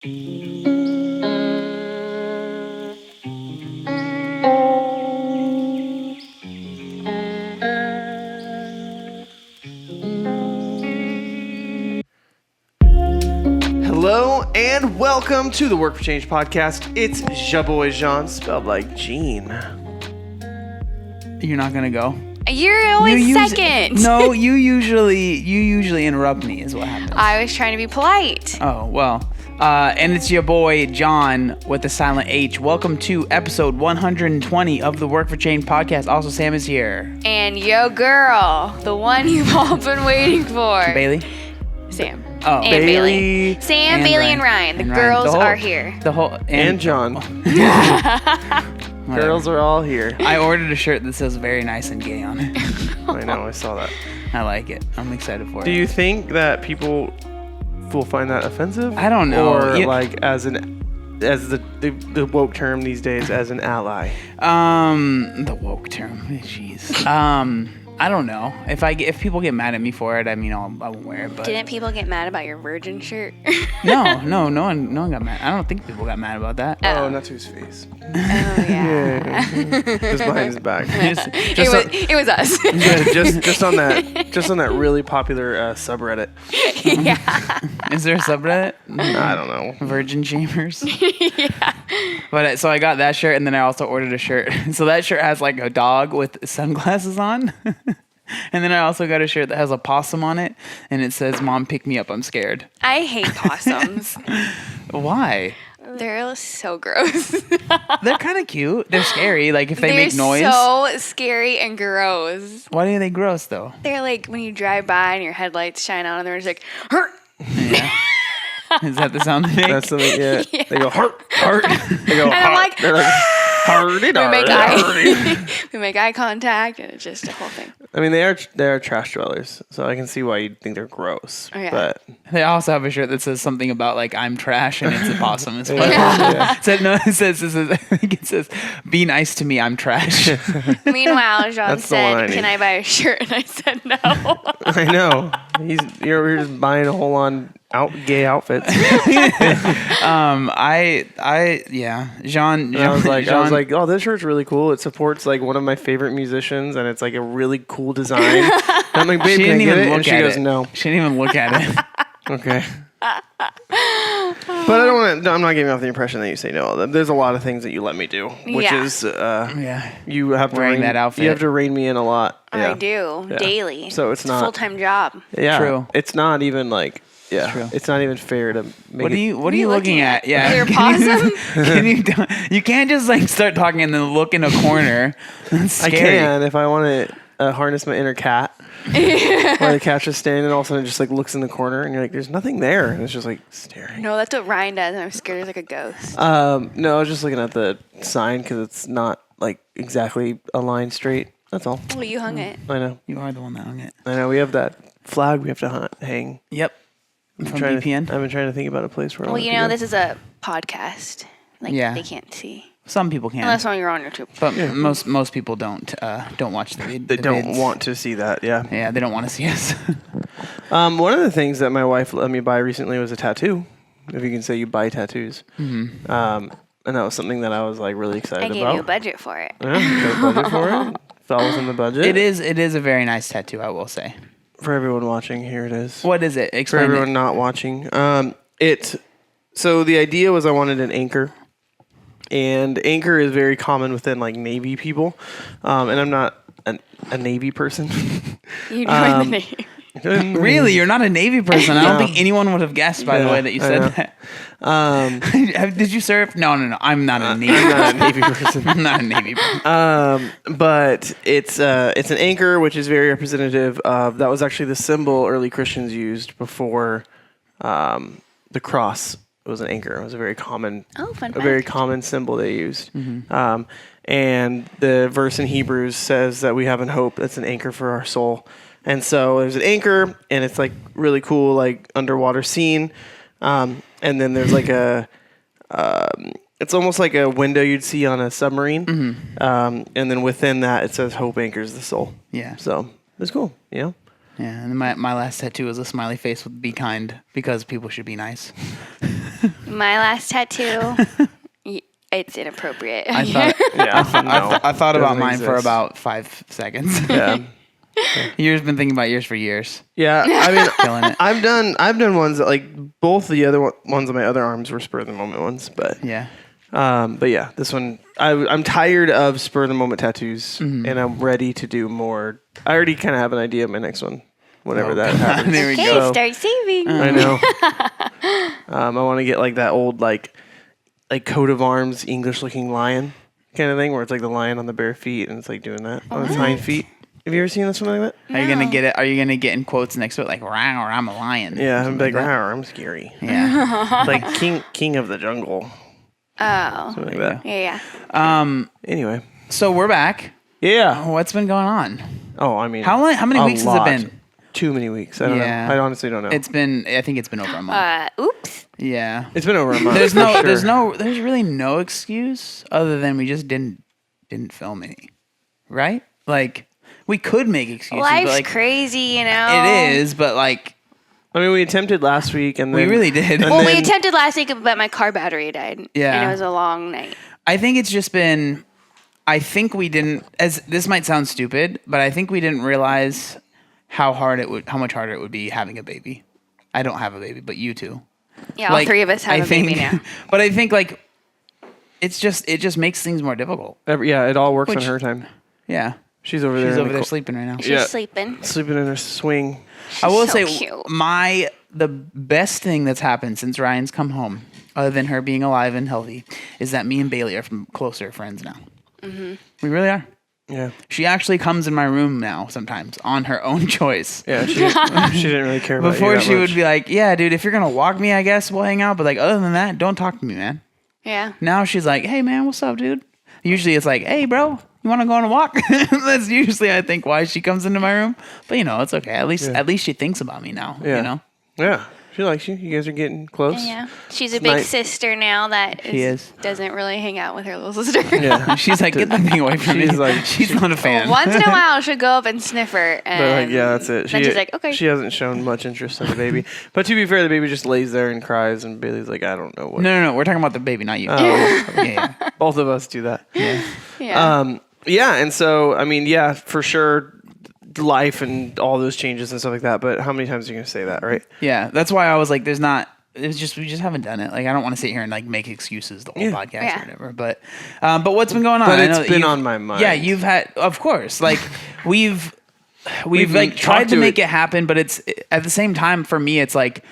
Hello and welcome to the Work for Change podcast. It's your boy Jean, spelled like Jean. You're not gonna go? You're always second. No, you usually interrupt me is what happens. I was trying to be polite. Oh, well. And it's your boy John with the silent H. Welcome to episode 120 of the Work for Change podcast. Also, Sam is here. And yo girl, the one you've all been waiting for. Bailey? Sam. Oh, and Bailey. Sam, and Bailey, Ryan. and Ryan. The And girls Ryan. are here. And John. Girls are all here. I ordered a shirt that says very nice and gay on it. I know, I saw that. I like it. I'm excited for it. Do you think that people will find that offensive? I don't know. Or like as the woke term these days, as an ally? The woke term. Jeez. I don't know. If people get mad at me for it, I mean, I won't wear it. But Didn't people get mad about your virgin shirt? no one got mad. I don't think people got mad about that. Oh, not to his face. Oh yeah. Just behind his back. It was us. just on that really popular subreddit. Yeah. Is there a subreddit? I don't know. Virgin Chambers. Yeah. But so I got that shirt, and then I also ordered a shirt. So that shirt has like a dog with sunglasses on. And then I also got a shirt that has a possum on it, and it says, "Mom, pick me up, I'm scared." I hate possums. Why? They're so gross. They're kind of cute. They're scary. Like if they make noise. They're so scary and gross. Why are they gross though? They're like when you drive by and your headlights shine on and they're just like, "Hurt." Yeah. Is that the sound they make? That's something. Yeah. Yeah. They go heart. They go And I'm heart. like, They're like hardy. we make eye contact, and it's just a whole thing. I mean, they are trash dwellers, so I can see why you'd think they're gross. Oh, yeah. But They also have a shirt that says something about like "I'm trash" and it's a possum as well. yeah. It says, "Be nice to me, I'm trash." Meanwhile, Jean That's the one I said, need. "Can I buy a shirt?" And I said, "No." I know you're just buying a whole on gay outfits. Jean. I was like, oh, this shirt's really cool. It supports like one of my favorite musicians, and it's like a really cool design. And I'm like, babe, She can I didn't get even it? look And she at goes, it. no. She didn't even look at it. Okay. But I don't want to. I'm not giving off the impression that you say no. There's a lot of things that you let me do, which Yeah. is Yeah. you have to Wearing rein, that outfit. You have to rein me in a lot. I Yeah. do Yeah. daily. So it's a not- full-time job. Yeah. True. It's not even like. Yeah. True. It's not even fair to make What are it. you looking at? Yeah. Your possum? You can't just like start talking and then look in a corner. That's I scary. can if I want to harness my inner cat. Where the cat's just standing and all of a sudden it just like looks in the corner and you're like, there's nothing there. And it's just like staring. No, that's what Ryan does, and I'm scared he's like a ghost. No, I was just looking at the sign because it's not like exactly a line straight. That's all. Well, you hung it. I know. You are the one that hung it. I know. We have that flag we have to hang. Yep. From I've VPN. been trying to think about a place where I Well, want you it to know, go. this is a podcast. Like, Yeah. they can't see. Some people can, Unless when you're on YouTube. but most people don't watch the vid. They the don't vids. want to see that. Yeah. Yeah, they don't want to see us. One of the things that my wife let me buy recently was a tattoo. If you can say you buy tattoos. Mm-hmm. And that was something that I was like really excited I gave about. you a budget for it. Yeah, got a budget for it. Fell within the budget. It is a very nice tattoo, I will say. For everyone watching, here it is. What is it? For Explain everyone it. not watching, so the idea was I wanted an anchor, and anchor is very common within like Navy people, and I'm not a Navy person. You doing the name. Really, you're not a Navy person. I don't think anyone would have guessed by the Yeah, way that you I said that. Did you serve? No. I'm not a Navy. I'm not a Navy person. I'm not a Navy person. But it's an anchor, which is very representative of that was actually the symbol early Christians used before the cross. It was an anchor. It was a very common, fun a very fact. common symbol they used. And the verse in Hebrews says that we have an hope that's an anchor for our soul. And so there's an anchor, and it's like really cool, like underwater scene. And then there's like it's almost like a window you'd see on a submarine. And then within that, it says hope anchors the soul. Yeah. So it's cool, you know? Yeah, and my last tattoo was a smiley face with "Be kind" because people should be nice. My last tattoo, it's inappropriate. I thought Yeah, I thought about Doesn't mine for exist. about 5 seconds. Yeah. You've been thinking about yours for years. Yeah, I mean, Killing it. I've done ones that like both the other ones on my other arms were spur of the moment ones, but Yeah. this one I'm tired of spur of the moment tattoos, Mm-hmm. and I'm ready to do more. I already kind of have an idea of my next one, whenever that happens. There we Okay, go. start saving. I know. I want to get like that old like coat of arms English looking lion kind of thing, where it's like the lion on the bare feet and it's like doing that on its hind feet. Have you ever seen something like that? Are you gonna get it? Are you gonna get in quotes next to it like "Rawr, I'm a lion"? Yeah, or I'm like, that? "Rawr, I'm scary. Yeah. It's like king of the jungle, Oh, something like that. yeah. Anyway, So we're back. yeah. What's been going on? Oh, I mean, How long? How many a weeks lot. has it been? Too many weeks. I don't Yeah. know. I honestly don't know. It's been. I think it's been over a month. Oops. Yeah. It's been over a month. There's for no. sure. There's really no excuse other than we just didn't film any, right? Like we could make excuses. Life's but like, crazy, you know. It is, but like I mean, we attempted last week, and we then, really did. and Well, we then- attempted last week, but my car battery died. Yeah. And it was a long night. I think it's just been. I think we didn't. As this might sound stupid, but I think we didn't realize how much harder it would be having a baby. I don't have a baby, but you two. Yeah, Like, all three of us have a baby now. But I think like it just makes things more difficult. yeah, it all works Which- on her time. Yeah. She's over there. She's in over the there co- sleeping right now. She's Yeah. sleeping. sleeping in her swing. I will so say cute. the best thing that's happened since Ryan's come home, other than her being alive and healthy, is that me and Bailey are closer friends now. Mm-hmm. We really are. Yeah, She actually comes in my room now sometimes on her own choice. yeah. She didn't really care about Before you that she much. would be like, "Yeah, dude, if you're gonna walk me, I guess we'll hang out." But like, other than that, don't talk to me, man. Yeah. Now she's like, "Hey, man, what's up, dude?" Usually it's like, "Hey, bro, you want to go on a walk?" That's usually I think why she comes into my room. But you know, it's okay. At least she thinks about me now. Yeah. You know, Yeah, she likes you. You guys are getting close. Yeah. She's a It's big nice. sister now that She is. doesn't really hang out with her little sister. Yeah. she's like, "Get that thing away from me." She's like- she's not a fan. Once in a while, she'll go up and sniff her. And But like, yeah, that's it. Then she's like, okay. She hasn't shown much interest in the baby. But to be fair, the baby just lays there and cries, and Bailey's like, I don't know what. No. We're talking about the baby, not you. Oh. Yeah. Both of us do that. Yeah. yeah. Yeah, and so I mean, yeah, for sure, life and all those changes and stuff like that. But how many times are you gonna say that, right? Yeah. That's why I was like, "There's not." It's just we just haven't done it. Like I don't want to sit here and like make excuses the whole Yeah. podcast Yeah. or whatever. But what's been going on? But I it's know that been you've- on my mind. Yeah, you've had, of course. Like we've We've like tried talked to to make it. it happen, but it's at the same time for me, it's like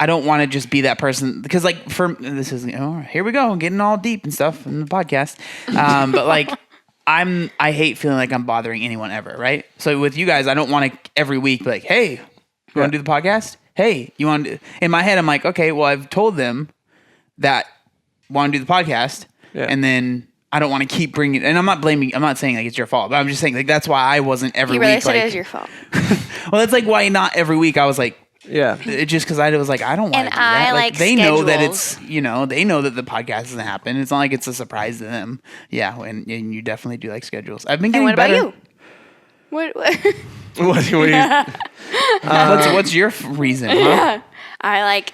I don't want to just be that person because like this is here we go getting all deep and stuff in the podcast. But like I hate feeling like I'm bothering anyone ever, right? So with you guys, I don't want to every week be like, hey, you want to do the podcast? Hey, you want to? In my head, I'm like, okay, well, I've told them that want to do the podcast, Yeah. and then I don't want to keep bringing. And I'm not saying like it's your fault, but I'm just saying like that's why I wasn't every you really week. said like, it was your fault. well, that's like why not every week. I was like. Yeah. It just because I was like, I don't want to And do that. I like they know that schedules. it's, they know that the podcast doesn't happen. It's not like it's a surprise to them. Yeah, and you definitely do like schedules. I've been And getting what about better. you? What? What do you? What's your reason? Huh? I like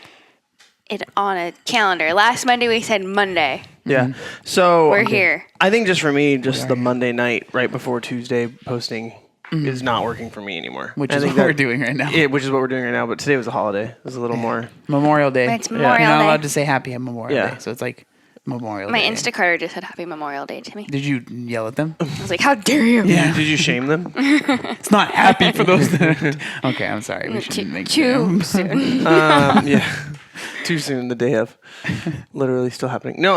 it on a calendar. Last Monday we said Monday. Yeah. So We're here. I think just for me, just the Monday night right before Tuesday posting is not working for me anymore. Which I is think what we're doing right now. Yeah, which is what we're doing right now. But today was a holiday. It was a little more. Memorial Day. It's Memorial You're not Day. allowed to say Happy Memorial Yeah. Day, so it's like Memorial My Day. Instacarter just said Happy Memorial Day to me. Did you yell at them? I was like, how dare you? Yeah. Did you shame them? It's not happy for those that. Okay, I'm sorry. We shouldn't make Too soon. Yeah. Too soon. The day of. Literally still happening. No.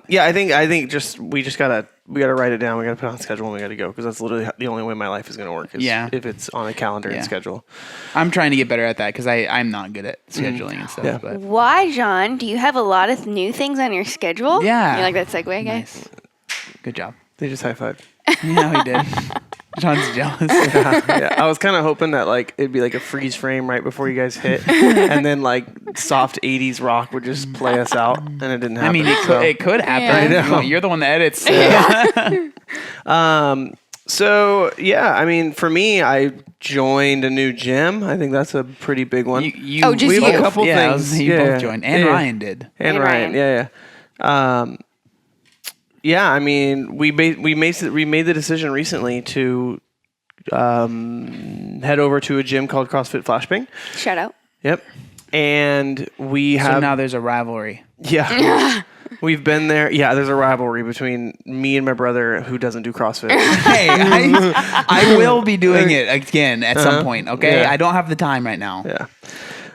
Yeah. I think just we gotta write it down. We gotta put it on schedule and we gotta go because that's literally the only way my life is gonna work. Is Yeah. if it's on a calendar Yeah. and schedule. I'm trying to get better at that because I'm not good at scheduling and stuff. Yeah. But Why, John? Do you have a lot of new things on your schedule? Yeah. You like that segue, guys? nice. Good job. They just high five. Yeah, we did. John's jealous. Yeah, I was kind of hoping that like it'd be like a freeze frame right before you guys hit, and then like soft '80s rock would just play us out, and it didn't happen. I mean, so. it could happen. Yeah. I know. You're the one that edits. So. So yeah, I mean, for me, I joined a new gym. I think that's a pretty big one. Oh, just we have you. a couple Yeah, things. you both joined, and Ryan did. And And Ryan, Ryan. yeah. Yeah, I mean, we made the decision recently to head over to a gym called CrossFit Flashbang. Shout out. Yep. And we So have now there's a rivalry. yeah. We've been there. Yeah, there's a rivalry between me and my brother who doesn't do CrossFit. Hey, I will be doing it again at some point. Okay, Yeah. I don't have the time right now. Yeah.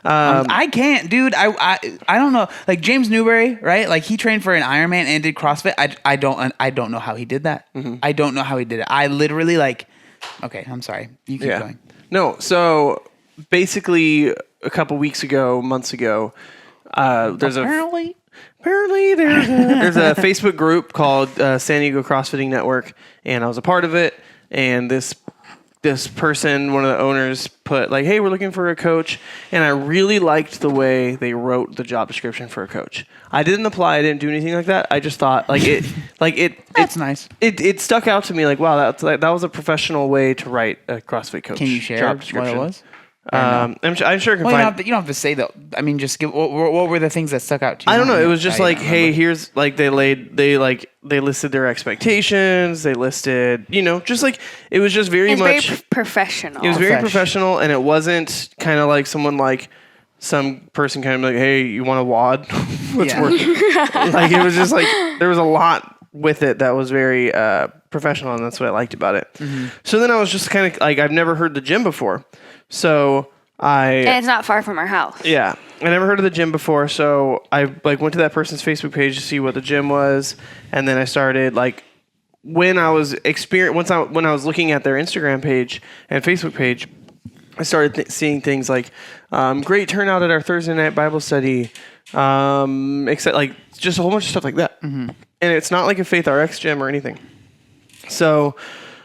I can't, dude. I don't know. Like James Newberry, right? Like he trained for an Ironman and did CrossFit. I don't know how he did that. I don't know how he did it. I literally like. Okay, I'm sorry. You keep going. No, so basically a couple months ago, there's Apparently. there's a Facebook group called San Diego CrossFitting Network, and I was a part of it. And this person, one of the owners, put like, "Hey, we're looking for a coach," and I really liked the way they wrote the job description for a coach. I didn't apply, I didn't do anything like that. I just thought That's nice. It stuck out to me like, wow, that was a professional way to write a CrossFit coach. Can you share job what description. it was? I'm sure I can Well, find. you don't have to say that. I mean, just give. What were the things that stuck out to you? I don't know. It was just I like, don't hey, remember. here's like they listed their expectations. They listed, just like it was just very It's much. very professional. It was very Fresh. professional, and it wasn't kind of like some person kind of like, hey, you want a WOD? Let's Yeah. work. Like it was just like there was a lot with it that was very professional, and that's what I liked about it. So then I was just kind of like, I've never heard the gym before, so And it's not far from our house. yeah, I never heard of the gym before, so I went to that person's Facebook page to see what the gym was, and then I started when I was looking at their Instagram page and Facebook page, I started seeing things like great turnout at our Thursday night Bible study, except like just a whole bunch of stuff like that, and it's not like a Faith RX gym or anything, so.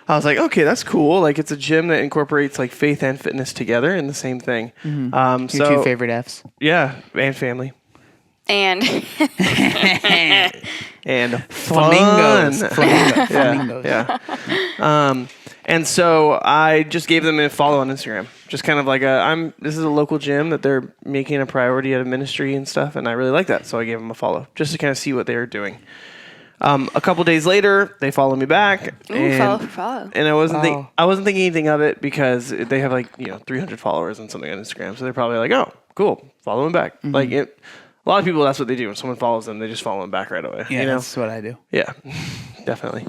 I was like, okay, that's cool. Like, it's a gym that incorporates like faith and fitness together in the same thing. Your two favorite F's. Yeah, and family And and Flamingos. fun. Flamingos. Yeah. And so I just gave them a follow on Instagram. Just kind of like this is a local gym that they're making a priority out of ministry and stuff, and I really like that, so I gave them a follow just to kind of see what they were doing. A couple days later, they follow me back. follow for follow. And I wasn't Oh. thinking anything of it because they have 300 followers and something on Instagram, so they're probably like, oh, cool, follow them back. Like a lot of people, that's what they do. When someone follows them, they just follow them back right away. Yeah, that's what I do. Yeah, definitely.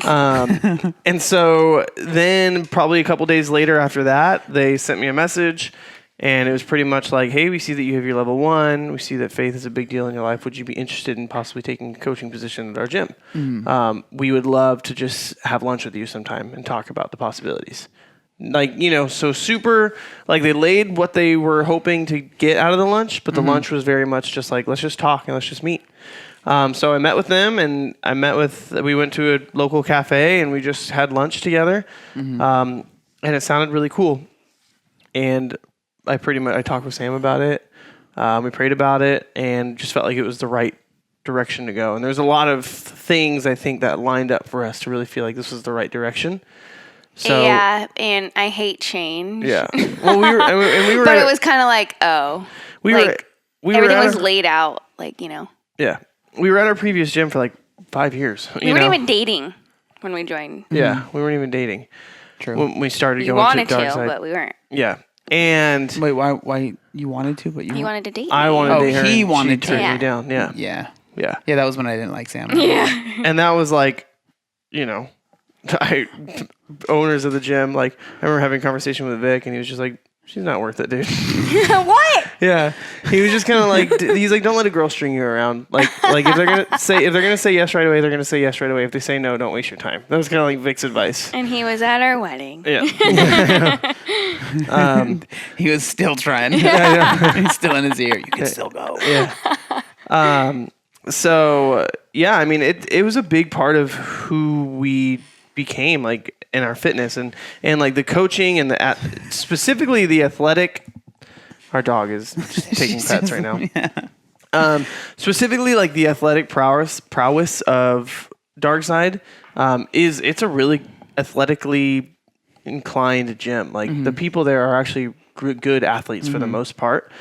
And so then probably a couple days later after that, they sent me a message, and it was pretty much like, hey, we see that you have your level 1. We see that faith is a big deal in your life. Would you be interested in possibly taking a coaching position at our gym? We would love to just have lunch with you sometime and talk about the possibilities. So super, like they laid what they were hoping to get out of the lunch, but the lunch was very much just like, let's just talk and let's just meet. So I met with them, and we went to a local cafe, and we just had lunch together. And it sounded really cool. And I talked with Sam about it. We prayed about it and just felt like it was the right direction to go. And there's a lot of things I think that lined up for us to really feel like this was the right direction. So yeah, and I hate change. yeah. Well, we were, But it was kind of like, we were everything at was our- laid out, yeah. We were at our previous gym for 5 years. We weren't even dating when we joined. Yeah, we weren't even dating. True. When we started We going wanted to Dark to, Side. but we weren't. Yeah. And Wait, why you wanted to, but you You wanted to date I me. wanted to Oh, date her. he and wanted she to. turned Yeah. me down. Yeah. Yeah. Yeah. Yeah, that was when I didn't like Sam. Yeah. And that was owners of the gym, I remember having a conversation with Vic, and he was just like, she's not worth it, dude. What? Yeah. He was just kind of like, he's like, don't let a girl string you around. Like if they're going to say yes right away, they're going to say yes right away. If they say no, don't waste your time. That was kind of like Vic's advice. And he was at our wedding. Yeah. He was still trying. He's still in his ear. You can still go. Yeah. So yeah, I mean, it was a big part of who we became, in our fitness and the coaching and specifically the athletic. Our dog is just taking pets right now. Yeah. Specifically, the athletic prowess of Dark Side it's a really athletically inclined gym. Like the people there are actually good athletes for the most part.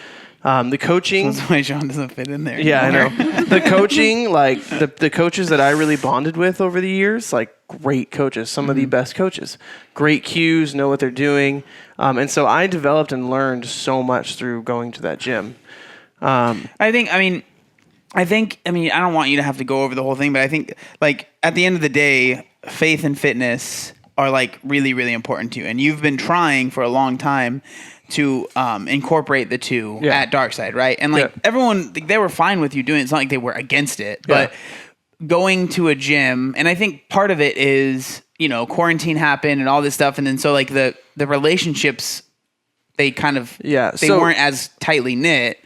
The coaching. That's why Jean doesn't fit in there. Yeah, anymore. I know. The coaching, like the coaches that I really bonded with over the years, like great coaches, some of the best coaches, great cues, know what they're doing. And so I developed and learned so much through going to that gym. I mean, I don't want you to have to go over the whole thing, but I think like at the end of the day, faith and fitness are like really, really important to you. And you've been trying for a long time to incorporate the two at Darkside, right? And like everyone, they were fine with you doing it. It's not like they were against it, but going to a gym, and I think part of it is, quarantine happened and all this stuff. And then so like the relationships, they kind of, they weren't as tightly knit.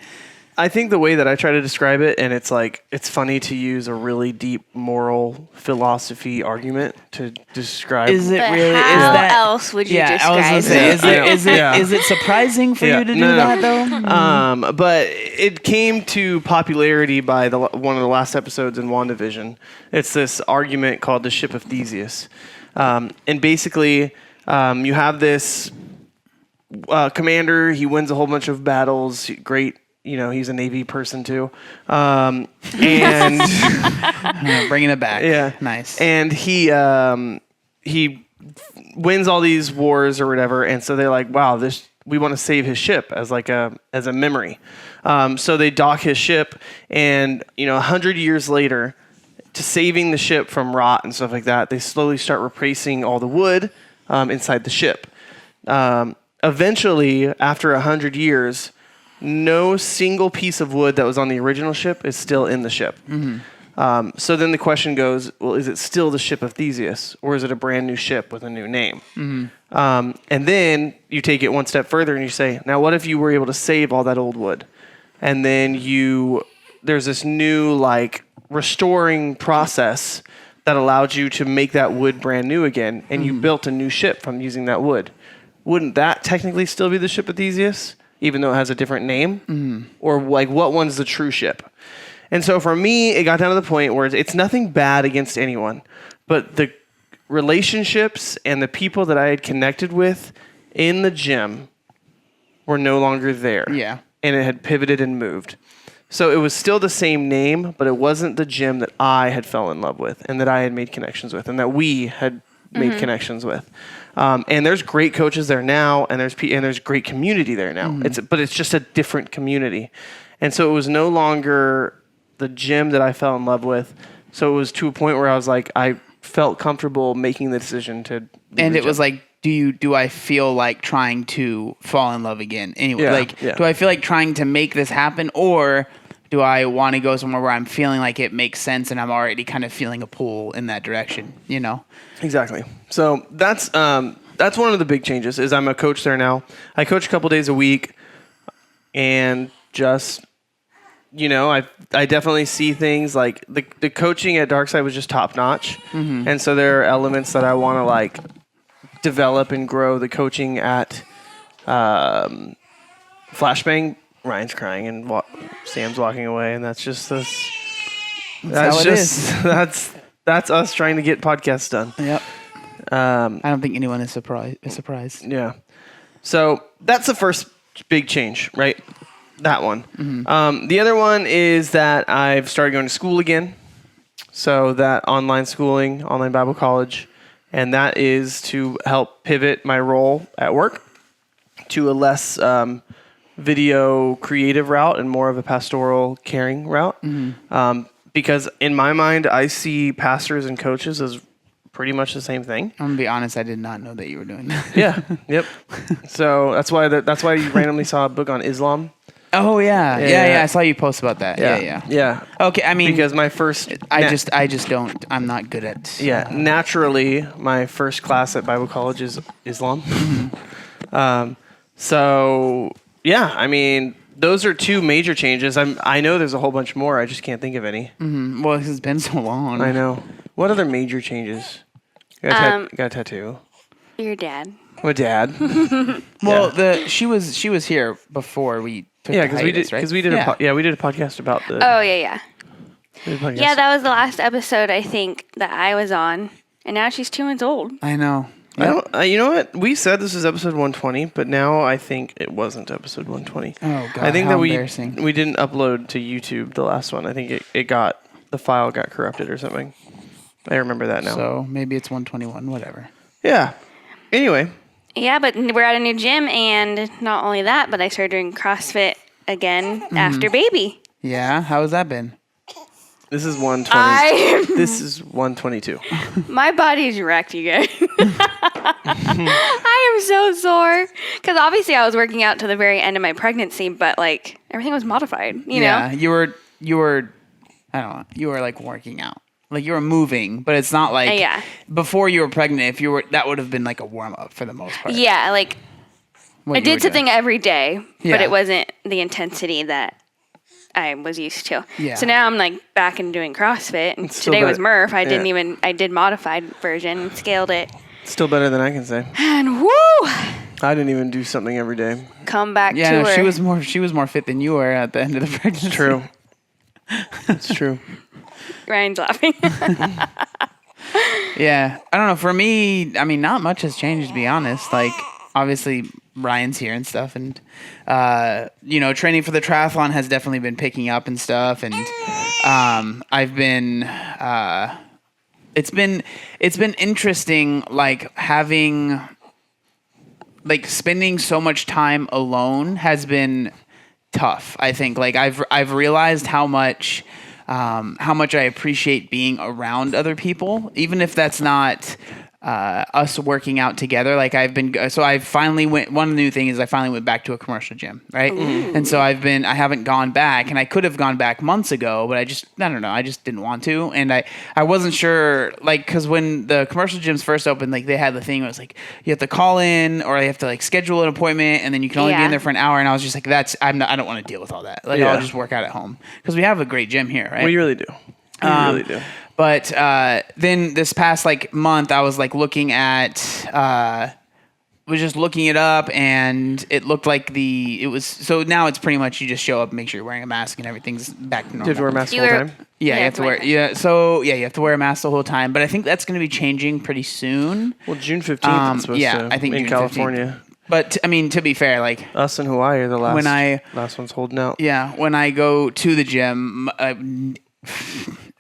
I think the way that I try to describe it, and it's like, it's funny to use a really deep moral philosophy argument to describe. Is it But really? how else would you describe I was gonna say, it? is it surprising for you to do that though? But it came to popularity by one of the last episodes in WandaVision. It's this argument called the Ship of Theseus. And basically, you have this commander. He wins a whole bunch of battles. Great. He's a Navy person too. And Bringing it back. Yeah. Nice. And he wins all these wars or whatever. And so they're like, wow, we want to save his ship as a memory. So they dock his ship, and 100 years later, to saving the ship from rot and stuff like that, they slowly start replacing all the wood inside the ship. Eventually, after 100 years, no single piece of wood that was on the original ship is still in the ship. So then the question goes, well, is it still the Ship of Theseus, or is it a brand new ship with a new name? And then you take it one step further and you say, now what if you were able to save all that old wood? And then there's this new like restoring process that allowed you to make that wood brand new again, and you built a new ship from using that wood. Wouldn't that technically still be the Ship of Theseus, even though it has a different name? Or like, what one's the true ship? And so for me, it got down to the point where it's nothing bad against anyone, but the relationships and the people that I had connected with in the gym were no longer there. Yeah. And it had pivoted and moved. So it was still the same name, but it wasn't the gym that I had fell in love with and that I had made connections with and that we had made connections with. And there's great coaches there now, and there's great community there now. But it's just a different community. And so it was no longer the gym that I fell in love with. So it was to a point where I was like, I felt comfortable making the decision to leave And the it was gym. like, do I feel like trying to fall in love again? Anyway, do I feel like trying to make this happen, or do I want to go somewhere where I'm feeling like it makes sense and I'm already kind of feeling a pull in that direction, Exactly. So that's one of the big changes is I'm a coach there now. I coach a couple days a week, and just, I definitely see things like the coaching at Darkside was just top notch. And so there are elements that I want to like develop and grow. The coaching at Flashbang, Ryan's crying and Sam's walking away, and that's just this. That's us trying to get podcasts done. Yep. I don't think anyone is surprised. Yeah. So that's the first big change, right? That one. The other one is that I've started going to school again. So that online schooling, online Bible college, and that is to help pivot my role at work to a less video creative route and more of a pastoral caring route. Because in my mind, I see pastors and coaches as pretty much the same thing. I'm gonna be honest, I did not know that you were doing that. Yeah. Yep. So that's why you randomly saw a book on Islam. Oh yeah. Yeah. I saw you post about that. Yeah. Okay, I mean, because my first, I just don't. I'm not good at. naturally, my first class at Bible college is Islam. So yeah, I mean, those are two major changes. I know there's a whole bunch more. I just can't think of any. Well, it's been so long. I know. What other major changes? Got a tattoo. Your dad. My dad. Well, she was here before we took the hiatus, right? Because we did a podcast about the. Oh yeah. We did a podcast. Yeah, that was the last episode I think that I was on, And now she's 2 months old. I know. I don't. You know what? We said this was episode 120, but now I think it wasn't episode 120. Oh god. I think how that we embarrassing. didn't upload to YouTube the last one. I think the file got corrupted or something. I remember that now. So maybe it's 121. Whatever. Yeah. Anyway. Yeah, but we're at a new gym, and not only that, but I started doing CrossFit again after baby. Yeah. How has that been? This is 120. This is 122. My body's wrecked, you guys. I am so sore. Because obviously I was working out to the very end of my pregnancy, but like everything was modified, you know? Yeah. You were, I don't know, you were like working out. Like you were moving, but it's not like before you were pregnant, if you were, that would have been like a warm up for the most part. Yeah. Like I did something every day, but it wasn't the intensity that I was used to. Yeah. So now I'm like back and doing CrossFit, and today was Murph. I did modified version and scaled it. Still better than I can say. And woo! I didn't even do something every day. Come back to no, her. she was more fit than you were at the end of the pregnancy. True. It's true. Ryan's laughing. Yeah. I don't know. For me, I mean, not much has changed, to be honest. Like, obviously, Ryan's here and stuff. And, training for the triathlon has definitely been picking up and stuff. And I've been... It's been interesting, like, having... Like, spending so much time alone has been tough, I think. Like, I've realized how much I appreciate being around other people, even if that's not us working out together. Like I finally went, one of the new things is I finally went back to a commercial gym, right? Mm-hmm. And so I haven't gone back, and I could have gone back months ago, but I don't know, I just didn't want to. And I wasn't sure, like, cause when the commercial gyms first opened, like they had the thing where it was like, you have to call in or you have to like schedule an appointment, and then you can only be in there for an hour. And I was just like, I don't want to deal with all that. Like I'll just work out at home, cause we have a great gym here, right? We really do. We really do. But then this past like month, I was like looking at, was just looking it up, and it looked like so now it's pretty much you just show up, make sure you're wearing a mask, and everything's back to normal. Do you have to wear a mask the whole time? Yeah, you have to wear. Yeah, so you have to wear a mask the whole time. But I think that's going to be changing pretty soon. Well, June 15th is supposed to. I think in June California. 15th. But I mean, to be fair, like us in Hawaii are the last ones holding out. Yeah, when I go to the gym,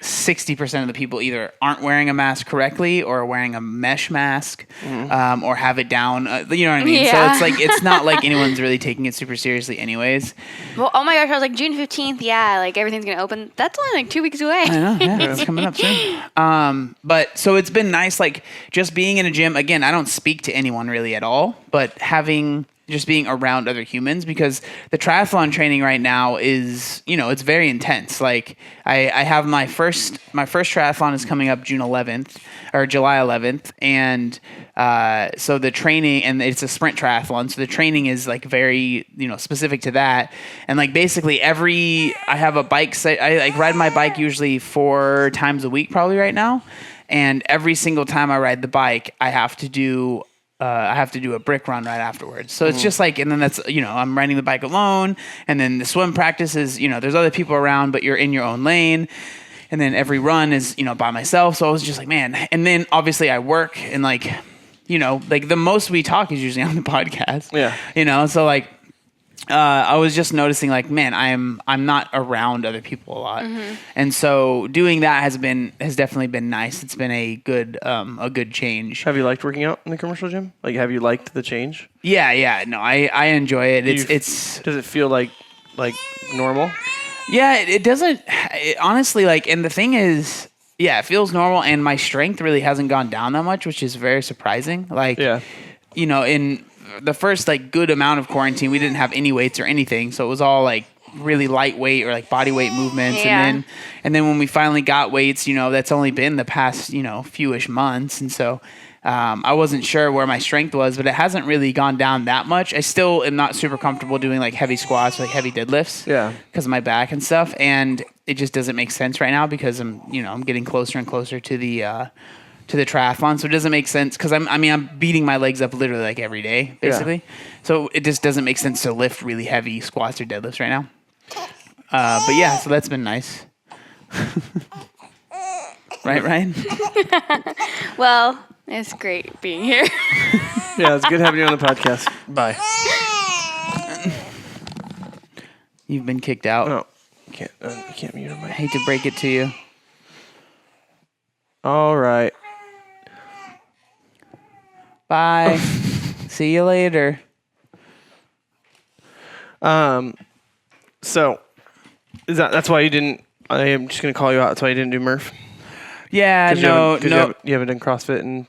60% of the people either aren't wearing a mask correctly or are wearing a mesh mask, or have it down. You know what I mean? Yeah. So it's like it's not like anyone's really taking it super seriously, anyways. Well, oh my gosh, I was like June 15th. Yeah, like everything's gonna open. That's only like 2 weeks away. I know. Yeah, it's coming up soon. But so it's been nice, like just being in a gym. Again, I don't speak to anyone really at all, but just being around other humans, because the triathlon training right now is, it's very intense. Like I have my first triathlon is coming up June 11th or July 11th. And, so the training, and it's a sprint triathlon. So the training is like very, specific to that. And like basically I have a bike set. I like ride my bike usually 4 times a week probably right now. And every single time I ride the bike, I have to do a brick run right afterwards. So it's just like, and then that's, I'm riding the bike alone, and then the swim practice is, there's other people around, but you're in your own lane. And then every run is, by myself. So I was just like, man. And then obviously I work, and like, like the most we talk is usually on the podcast. Yeah. So like, I was just noticing, like, man, I'm not around other people a lot, and so doing that has definitely been nice. It's been a good change. Have you liked working out in the commercial gym? Like, have you liked the change? Yeah. No, I enjoy it. It's does it feel like normal? Yeah, it doesn't. Honestly, like, and the thing is, yeah, it feels normal, and my strength really hasn't gone down that much, which is very surprising. Like, in the first like good amount of quarantine, we didn't have any weights or anything, so it was all like really lightweight or like body weight movements. And then when we finally got weights, that's only been the past fewish months, and so I wasn't sure where my strength was, but it hasn't really gone down that much. I still am not super comfortable doing like heavy squats or like heavy deadlifts, because of my back and stuff, and it just doesn't make sense right now because I'm getting closer and closer to the triathlon, so it doesn't make sense because I'm beating my legs up literally like every day, basically. So it just doesn't make sense to lift really heavy squats or deadlifts right now. But yeah, so that's been nice. Right, Ryan? Well, it's great being here. Yeah, it's good having you on the podcast. Bye. You've been kicked out. Oh, you can't mute him. I hate to break it to you. All right. Bye. See you later. So that's why you didn't. I am just gonna call you out. That's why you didn't do Murph. Yeah, no. You haven't done CrossFit in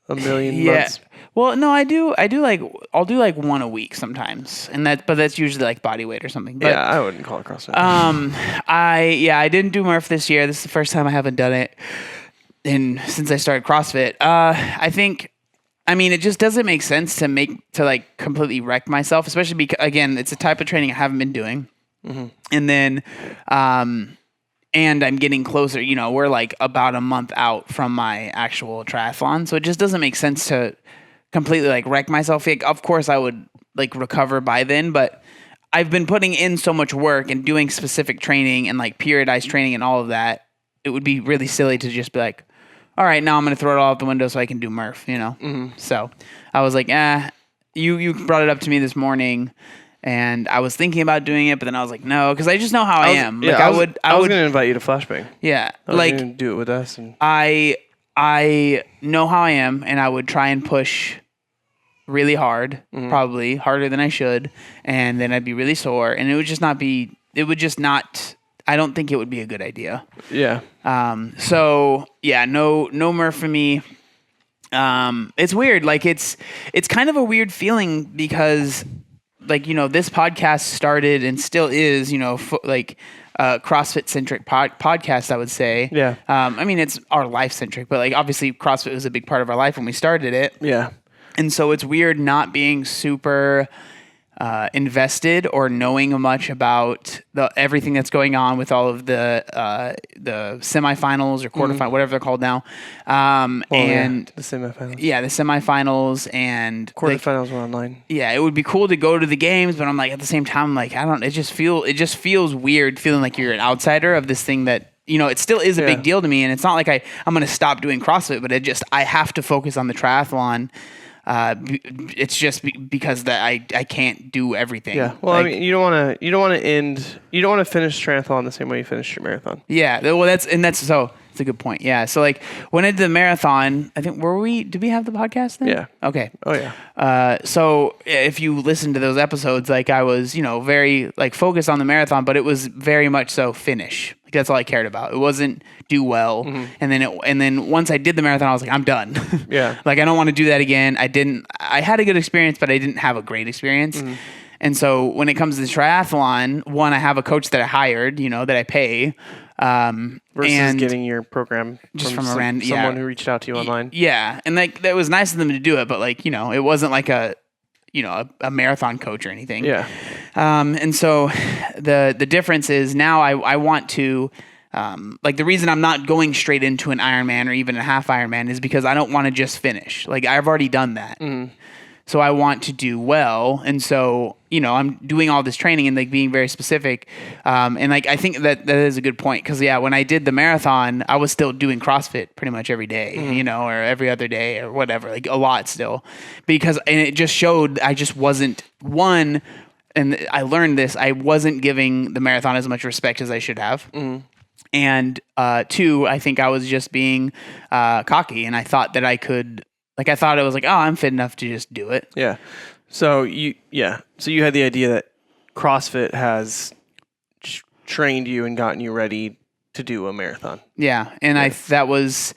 a million months. Well, no, I do like I'll do like one a week sometimes, but that's usually like body weight or something. But, yeah, I wouldn't call it CrossFit. I didn't do Murph this year. This is the first time I haven't done it since I started CrossFit. I mean, it just doesn't make sense to like completely wreck myself, especially because, again, it's a type of training I haven't been doing. Mm-hmm. And then, and I'm getting closer, we're like about a month out from my actual triathlon. So it just doesn't make sense to completely like wreck myself. Like, of course I would like recover by then, but I've been putting in so much work and doing specific training and like periodized training and all of that. It would be really silly to just be like, all right, now I'm going to throw it all out the window so I can do Murph, Mm-hmm. So I was like, you brought it up to me this morning, and I was thinking about doing it, but then I was like, no, because I just know how I am. Yeah, like I was going to invite you to Flashbang. Yeah, I was going to do it with us. And I know how I am, and I would try and push really hard, probably harder than I should, and then I'd be really sore, and it would just not. I don't think it would be a good idea. Yeah. So yeah, no Murph for me. It's weird. Like it's kind of a weird feeling because like, this podcast started and still is, CrossFit centric podcast, I would say. Yeah. I mean, it's our life centric, but like obviously CrossFit was a big part of our life when we started it. Yeah. And so it's weird not being super invested or knowing much about everything that's going on with all of the semifinals or quarterfinals, whatever they're called now. The semifinals. Yeah, the semifinals and quarterfinals were online. Yeah, it would be cool to go to the games, but I'm like at the same time, like it just feels weird feeling like you're an outsider of this thing that. It still is a big deal to me, and it's not like I'm going to stop doing CrossFit, but I have to focus on the triathlon. It's just because that I can't do everything. Yeah. Well, I mean, you don't want to finish triathlon the same way you finished your marathon. Yeah. Well, that's a good point. Yeah. So like when I did the marathon, I think did we have the podcast then? Yeah. Okay. Oh yeah. So if you listen to those episodes, like I was, very like focused on the marathon, but it was very much so finish. Like that's all I cared about. It wasn't do well. Mm-hmm. And then once I did the marathon, I was like, I'm done. Yeah. Like I don't want to do that again. I had a good experience, but I didn't have a great experience. Mm-hmm. And so when it comes to the triathlon, one, I have a coach that I hired, that I pay. Versus getting your program just from someone who reached out to you online. Yeah. And like, that was nice of them to do it, but like, it wasn't like a marathon coach or anything. Yeah. And so the difference is now I want to, like the reason I'm not going straight into an Ironman or even a half Ironman is because I don't want to just finish. Like I've already done that. Mm. So I want to do well. And so, I'm doing all this training and like being very specific. And like, I think that is a good point. Cause yeah, when I did the marathon, I was still doing CrossFit pretty much every day, or every other day or whatever, like a lot still, and it just showed I just wasn't and I learned this, I wasn't giving the marathon as much respect as I should have. Mm. And, two, I think I was just being, cocky, and I thought that I could, like, I thought it was like, oh, I'm fit enough to just do it. Yeah. So you had the idea that CrossFit has trained you and gotten you ready to do a marathon. Yeah. And that was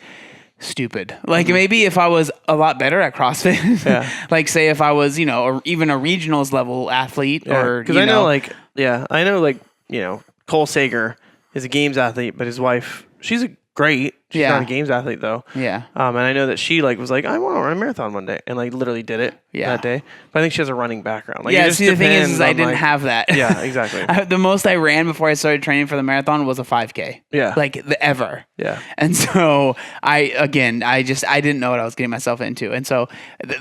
stupid. Like maybe if I was a lot better at CrossFit, like say if I was, or even a regionals level athlete or, because I know Cole Sager is a games athlete, but his wife, she's great. She's not a games athlete though. Yeah. And I know that she was like, I want to run a marathon one day, and like literally did it that day. But I think she has a running background. Like, see, the thing is I didn't have that. Yeah, exactly. The most I ran before I started training for the marathon was a 5K. Yeah. Like ever. Yeah. And so I didn't know what I was getting myself into, and so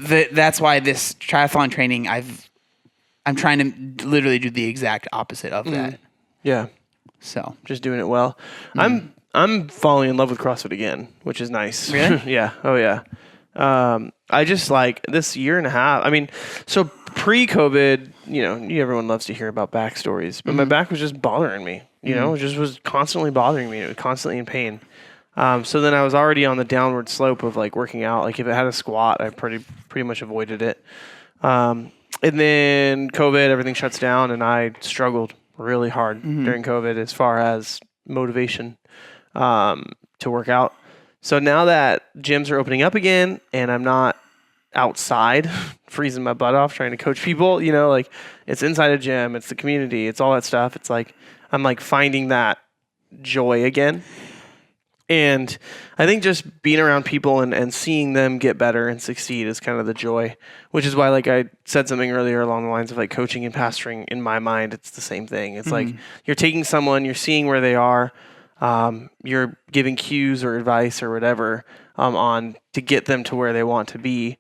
that's why this triathlon training I'm trying to literally do the exact opposite of that. Yeah. So just doing it well. I'm falling in love with CrossFit again, which is nice. Really? Yeah. Oh yeah. I just like this year and a half. I mean, so pre-COVID, everyone loves to hear about back stories, but my back was just bothering me. It just was constantly bothering me. It was constantly in pain. So then I was already on the downward slope of like working out. Like if it had a squat, I pretty much avoided it. And then COVID, everything shuts down, and I struggled really hard during COVID as far as motivation to work out. So now that gyms are opening up again and I'm not outside freezing my butt off trying to coach people, like it's inside a gym, it's the community, it's all that stuff. It's like I'm like finding that joy again. And I think just being around people and seeing them get better and succeed is kind of the joy, which is why like I said something earlier along the lines of like coaching and pastoring. In my mind, it's the same thing. It's like you're taking someone, you're seeing where they are, you're giving cues or advice or whatever on to get them to where they want to be,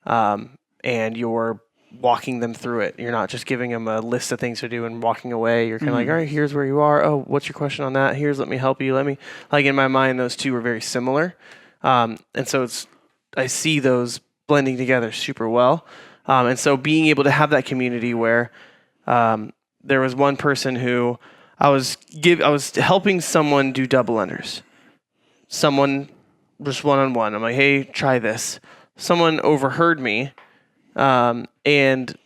and you're walking them through it. You're not just giving them a list of things to do and walking away. You're kind of like, all right, here's where you are. Oh, what's your question on that? Let me help you. Like in my mind, those two are very similar. And so I see those blending together super well. And so being able to have that community where, there was one person who I was helping someone do double unders. Someone just one-on-one. I'm like, hey, try this. Someone overheard me. And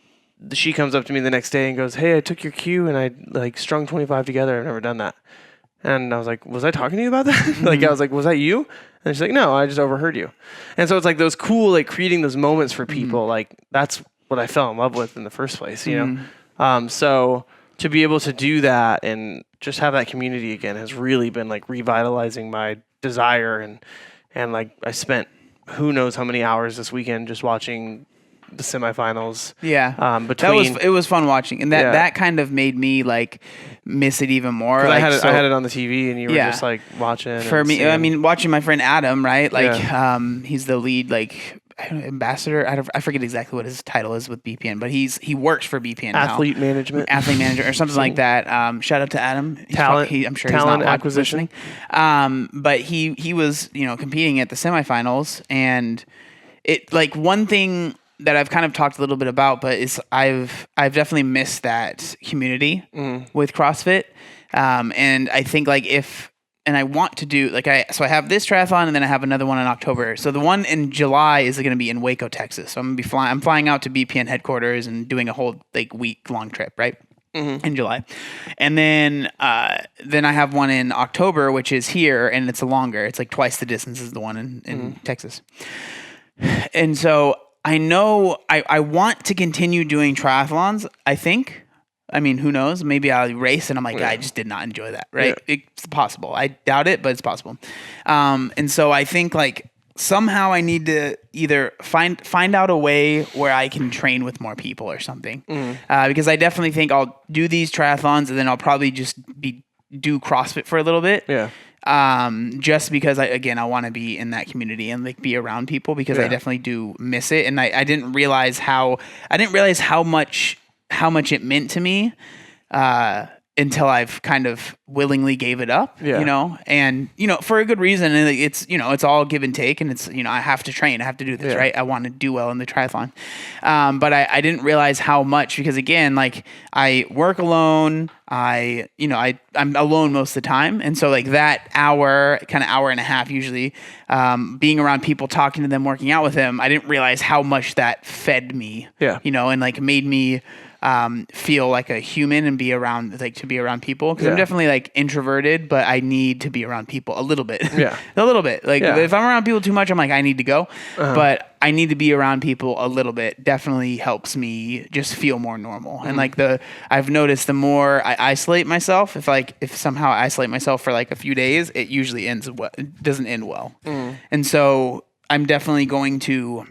she comes up to me the next day and goes, hey, I took your cue and I like strung 25 together. I've never done that. And I was like, was I talking to you about that? Like, I was like, was that you? And she's like, no, I just overheard you. And so it's like those cool, like creating those moments for people. Like that's what I fell in love with in the first place, So to be able to do that and just have that community again has really been like revitalizing my desire. And like I spent who knows how many hours this weekend just watching the semifinals. Yeah. Between it was fun watching, and that kind of made me like miss it even more. Like, I had it on the TV, and you were just like watching. For me, I mean, watching my friend Adam, right? Like, he's the lead like ambassador. I forget exactly what his title is with BPN, but he works for BPN now. Athlete manager or something like that. Shout out to Adam. I'm sure talent he's not acquisition. But he was competing at the semifinals, and it like one thing that I've kind of talked a little bit about, but is I've definitely missed that community with CrossFit. And I think like I want to do I have this triathlon and then I have another one in October. So the one in July is going to be in Waco, Texas. So I'm flying out to BPN headquarters and doing a whole like week long trip, right? In July. And then I have one in October, which is here, and it's longer. It's like twice the distance as the one in Texas. And so I know I want to continue doing triathlons, I think. I mean, who knows? Maybe I'll race and I'm like, I just did not enjoy that, right? Yeah. It's possible. I doubt it, but it's possible. And so I think like somehow I need to either find out a way where I can train with more people or something. Because I definitely think I'll do these triathlons and then I'll probably just do CrossFit for a little bit. Yeah. Just because I want to be in that community and like be around people because I definitely do miss it. And I didn't realize how much it meant to me, until I've kind of willingly gave it up, and, for a good reason. And it's, it's all give and take, and it's, I have to train, I have to do this, right? I want to do well in the triathlon. But I didn't realize how much, because again, like I work alone, I'm alone most of the time. And so like that hour and a half, usually, being around people, talking to them, working out with them, I didn't realize how much that fed me, and like made me, feel like a human and be around people. Cause I'm definitely like introverted, but I need to be around people a little bit. Yeah. A little bit. Like if I'm around people too much, I'm like, I need to go, but I need to be around people a little bit. Definitely helps me just feel more normal. And like I've noticed the more I isolate myself, if somehow I isolate myself for like a few days, it usually doesn't end well. And so I'm definitely going to,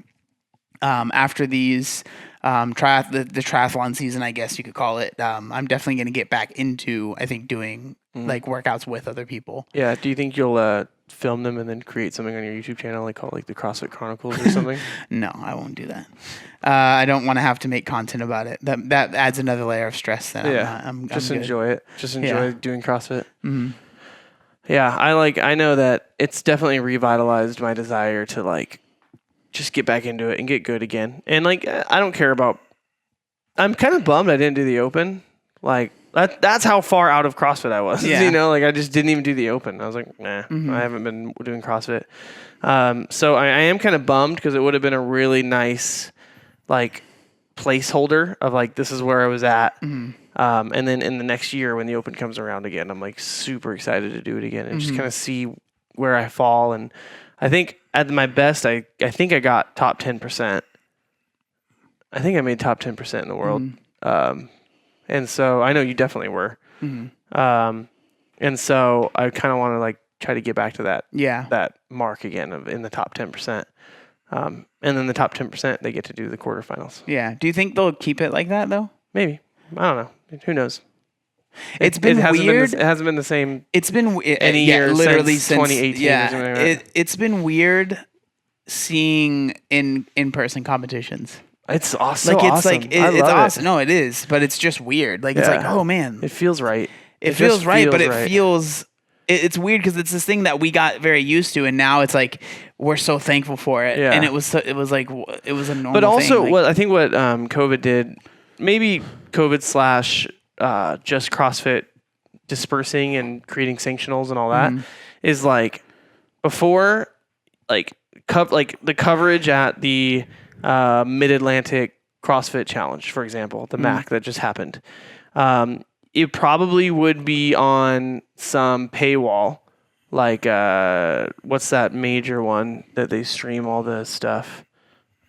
after these, the triathlon season, I guess you could call it. I'm definitely going to get back into, I think, doing like workouts with other people. Yeah. Do you think you'll film them and then create something on your YouTube channel, like called like the CrossFit Chronicles or something? No, I won't do that. I don't want to have to make content about it. That adds another layer of stress. That I'm just enjoy it. Just enjoy doing CrossFit. Mm-hmm. Yeah, I know that it's definitely revitalized my desire to like just get back into it and get good again. And like I don't care about. I'm kind of bummed I didn't do the Open. Like that's how far out of CrossFit I was. Yeah. You know, like I just didn't even do the Open. I was like, nah, I haven't been doing CrossFit. So I am kind of bummed because it would have been a really nice like placeholder of like this is where I was at. And then in the next year when the Open comes around again, I'm like super excited to do it again and just kind of see where I fall. And I think at my best, I think I got top 10%. I think I made top 10% in the world. And so I know you definitely were. And so I kind of want to like try to get back to that mark again in the top 10%. And then the top 10%, they get to do the quarterfinals. Yeah. Do you think they'll keep it like that though? Maybe. I don't know. Who knows? It hasn't weird. It hasn't been the same. It's been any year literally since 2018. Yeah. It's been weird seeing in-person competitions. It's awesome. Like it's awesome. like it's awesome. No, it is, but it's just weird. Like it's like, oh man, it feels right. It feels right, but it feels it's weird because it's this thing that we got very used to, and now it's like we're so thankful for it. Yeah. And it was like it was a normal. But also, thing. what I think what COVID did, maybe COVID / just CrossFit dispersing and creating sanctionals and all that is like before, like the coverage at the Mid-Atlantic CrossFit Challenge, for example, the MAC that just happened. It probably would be on some paywall, like what's that major one that they stream all the stuff?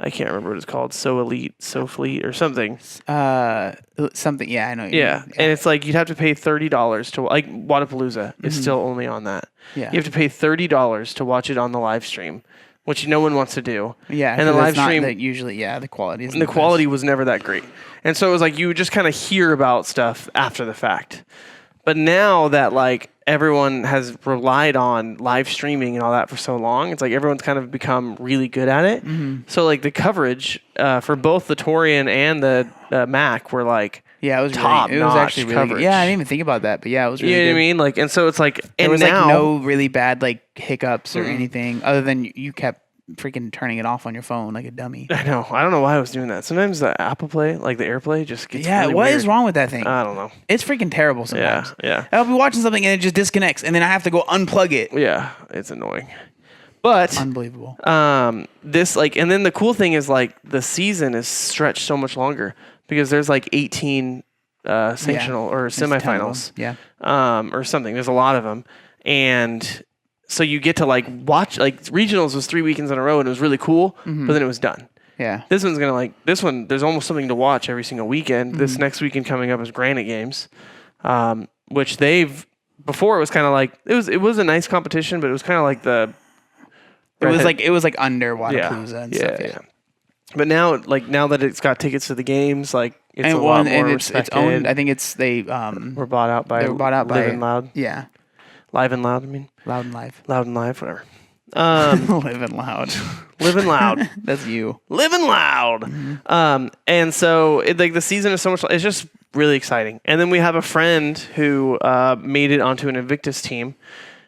I can't remember what it's called. So Elite, So Fleet, or something. Something. Yeah, I know. Yeah, and it's like you'd have to pay $30 to like Wadapalooza is still only on that. Yeah, you have to pay $30 to watch it on the live stream, which no one wants to do. Yeah, and the live stream usually, the quality isn't. And the quality was never that great, and so it was like you would just kind of hear about stuff after the fact. But now that like everyone has relied on live streaming and all that for so long, it's like everyone's kind of become really good at it. So like the coverage for both the Torian and the Mac were like it was top really, it was actually really coverage. Good. Yeah, I didn't even think about that, but yeah, it was really you know good. What I mean? Like, and so it's like there was now, like no really bad like hiccups or anything other than you kept freaking turning it off on your phone like a dummy. I know. I don't know why I was doing that. Sometimes the Apple Play, like the AirPlay, just gets really what weird. is wrong with that thing? I don't know. It's freaking terrible sometimes. Yeah. I'll be watching something and it just disconnects, and then I have to go unplug it. Yeah, it's annoying. But unbelievable. This like, and then the cool thing is like the season is stretched so much longer because there's like 18 sanctional or semifinals, or something. There's a lot of them, and so you get to like watch like regionals was 3 weekends in a row and it was really cool, but then it was done. Yeah. This one's gonna this one. There's almost something to watch every single weekend. This next weekend coming up is Granite Games, which before it was kind of like it was a nice competition, but it was kind of like it was like under Wadapalooza and stuff. Yeah. But now that it's got tickets to the games, like it's a lot more respected. It's owned. I think they were bought out by Live and Loud. Yeah. Live and Loud, I mean. Loud and Live. Loud and Live, whatever. Live and Loud. Live and Loud. That's you. Live and Loud. And so the season is so much. It's just really exciting. And then we have a friend who made it onto an Invictus team.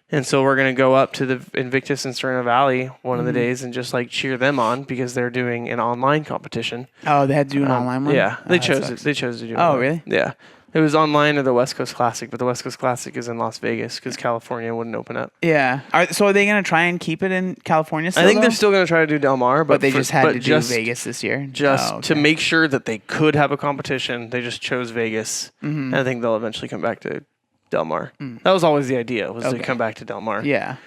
And so we're going to go up to the Invictus in Serena Valley one of the days and just like cheer them on because they're doing an online competition. Oh, they had to do an online one? Yeah. They chose it. They chose to do it. Oh, really? Yeah. It was online or the West Coast Classic, but the West Coast Classic is in Las Vegas because California wouldn't open up. Yeah. So are they going to try and keep it in California still, I think they're still going to try to do Del Mar, but they just had to do Vegas this year? Just to make sure that they could have a competition, they just chose Vegas. And I think they'll eventually come back to Del Mar. That was always the idea, was to come back to Del Mar. Yeah.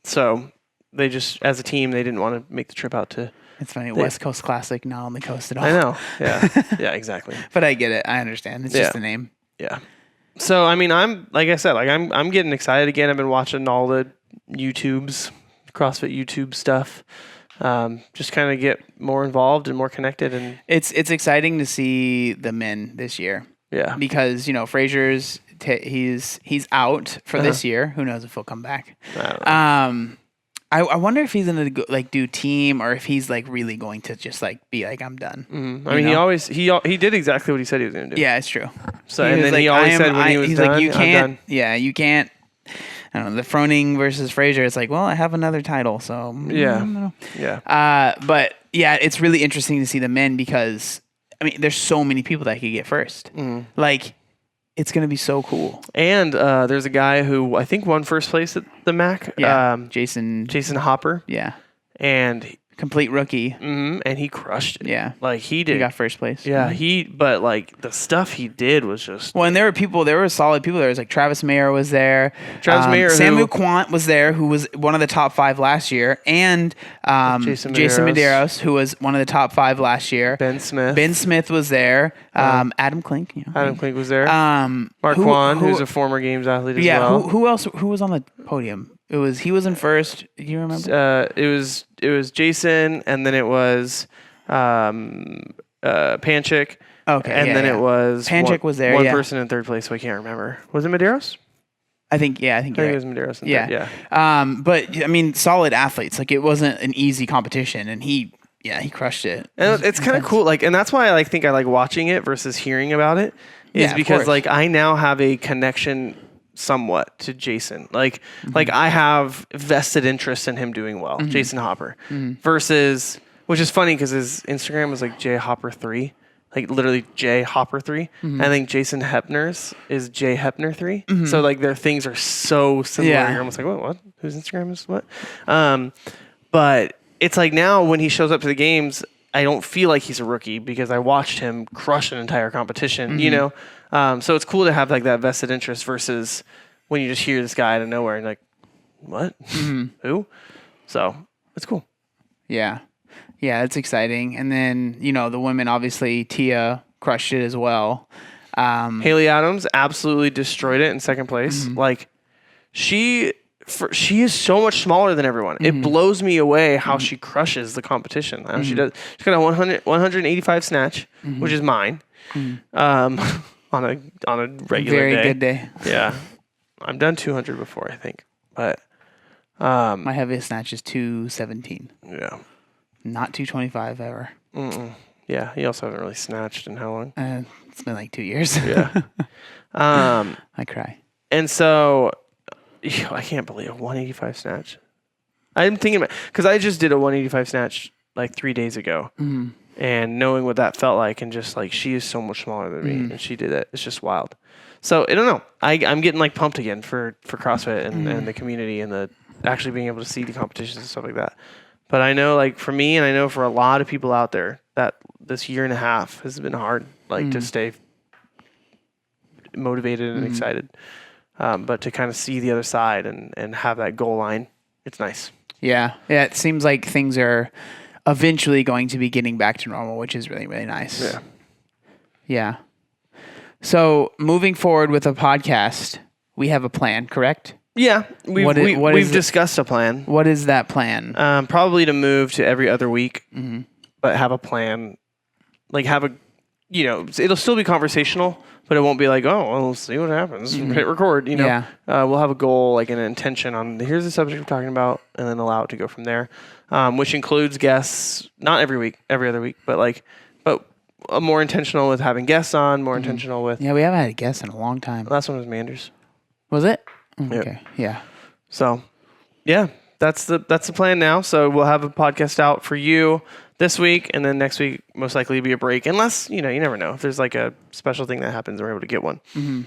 So they just, as a team, they didn't want to make the trip out to... It's funny, West Coast Classic, not on the coast at all. I know, yeah. Yeah, exactly. But I get it. I understand. It's just a name. Yeah. So, I mean, I'm getting excited again. I've been watching all the CrossFit YouTube stuff. Just kind of get more involved and more connected. And it's exciting to see the men this year. Yeah. Because, Frazier's, he's out for this year. Who knows if he'll come back. I don't know. I wonder if he's gonna do team or if he's really going to just be I'm done. Mm-hmm. I mean, he did exactly what he said he was gonna do. Yeah, it's true. So he always said when he was done, you can't. I'm done. Yeah, you can't. I don't know, the Froning versus Fraser. It's like, well, I have another title, so But yeah, it's really interesting to see the men because I mean, there's so many people that could get first. Like, it's gonna be so cool. And there's a guy who I think won first place at the MAC. Yeah, Jason Hopper. Yeah, and complete rookie. And he crushed it. Yeah, like he did. He got first place. Yeah, but like the stuff he did was just. Well, and there were solid people there. It was like Travis Mayer was there. Samuel Quant was there, who was one of the top 5 last year, and Jason Medeiros, who was one of the top 5 last year. Ben Smith was there. Adam Klink. Adam Klink was there. Mark Kwan, who's a former games athlete as well. Who else? Who was on the podium? He was in first. Do you remember? It was Jason, and then it was Panchik. Okay, and then it was Panchik was there. One person in third place, so I can't remember. Was it Medeiros? I think it was Medeiros. Yeah. Third, yeah. But I mean, solid athletes. Like it wasn't an easy competition, and he crushed it. And it's kind of cool. Like, and that's why I think I like watching it versus hearing about it. Is because like I now have a connection somewhat to Jason. Like I have vested interest in him doing well, Jason Hopper, versus, which is funny because his Instagram was like J Hopper 3, like literally J Hopper 3. I think Jason Hepner's is J Hepner 3. So like their things are so similar. Yeah. You're almost like, what? Whose Instagram is what? But it's like now when he shows up to the games, I don't feel like he's a rookie because I watched him crush an entire competition, you know? So it's cool to have like that vested interest versus when you just hear this guy out of nowhere and like, what? Who? So it's cool. Yeah. Yeah, it's exciting. And then, the women, obviously, Tia crushed it as well. Haley Adams absolutely destroyed it in second place. Like, she is so much smaller than everyone. It blows me away how she crushes the competition. How she does. She's got a 185 snatch, which is mine. On a regular Very good day. Yeah. I've done 200 before, I think. But my heaviest snatch is 217. Yeah. Not 225 ever. Yeah, you also haven't really snatched in how long? It's been like 2 years. Yeah. I cry. And so I can't believe a 185 snatch. I'm thinking about, because I just did a 185 snatch like 3 days ago. And knowing what that felt like, and just like she is so much smaller than me, and she did it. It's just wild. So I don't know. I'm getting like pumped again for CrossFit and the community and the actually being able to see the competitions and stuff like that. But I know, like for me, and I know for a lot of people out there, that this year and a half has been hard, like to stay motivated and excited. But to kind of see the other side and have that goal line, it's nice. Yeah. Yeah. It seems like things are eventually going to be getting back to normal, which is really, really nice. Yeah. Yeah. So moving forward with the podcast, we have a plan, correct? Yeah. We've discussed a plan. What is that plan? Probably to move to every other week, but have a plan, like it'll still be conversational, but it won't be like, oh, we'll see what happens. Hit record, Yeah. We'll have a goal, like an intention on here's the subject we're talking about, and then allow it to go from there, which includes guests, not every week, every other week, but more intentional with having guests on, more intentional with. Yeah, we haven't had a guest in a long time. Last one was Manders. Was it? Yep. Okay. Yeah. So, yeah, that's the plan now. So we'll have a podcast out for you this week, and then next week most likely be a break, unless you never know if there's like a special thing that happens and we're able to get one. It'd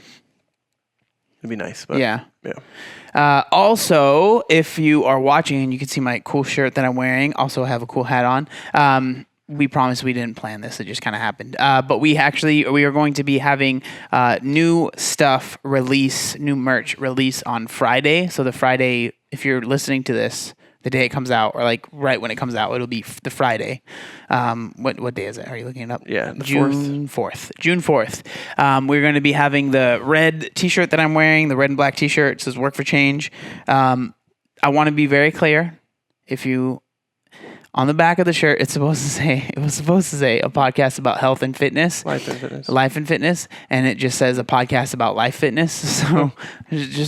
be nice. But yeah. Yeah. Also, if you are watching and you can see my cool shirt that I'm wearing, also have a cool hat on. We promised we didn't plan this. It just kind of happened. But we are going to be having new merch release on Friday. So the Friday, if you're listening to this, the day it comes out, or like right when it comes out, it'll be the Friday. What day is it? Are you looking it up? Yeah, the June 4th. June 4th. We're going to be having the red t-shirt that I'm wearing, the red and black t-shirt. It says Work for Change. I want to be very clear. If you On the back of the shirt, it was supposed to say a podcast about health and fitness. Life and fitness. And it just says a podcast about life fitness. So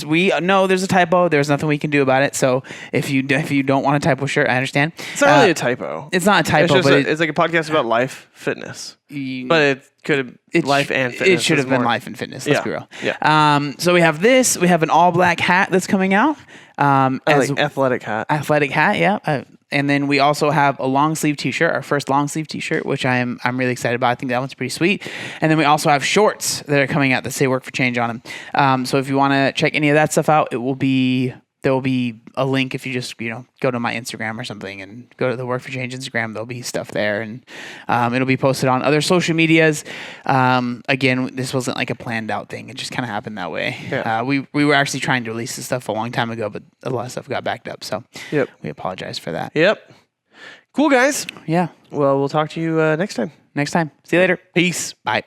we know there's a typo. There's nothing we can do about it. So if you don't want a typo shirt, I understand. It's not really a typo. It's not a typo, it's like a podcast about life, fitness. But it could have life and fitness. It should have been life and fitness. Let's be real. Yeah. So we have this. We have an all black hat that's coming out. Like athletic hat. Athletic hat, yeah. And then we also have a long sleeve T-shirt, our first long sleeve T-shirt, which I'm really excited about. I think that one's pretty sweet. And then we also have shorts that are coming out that say "Work for Change" on them. So if you want to check any of that stuff out, there will be a link if you just go to my Instagram or something and go to the Work for Change Instagram. There'll be stuff there, and it'll be posted on other social medias. Again, this wasn't like a planned out thing; it just kind of happened that way. Yeah. We were actually trying to release this stuff a long time ago, but a lot of stuff got backed up. So we apologize for that. Yep. Cool, guys. Yeah. Well, we'll talk to you next time. Next time. See you later. Peace. Bye.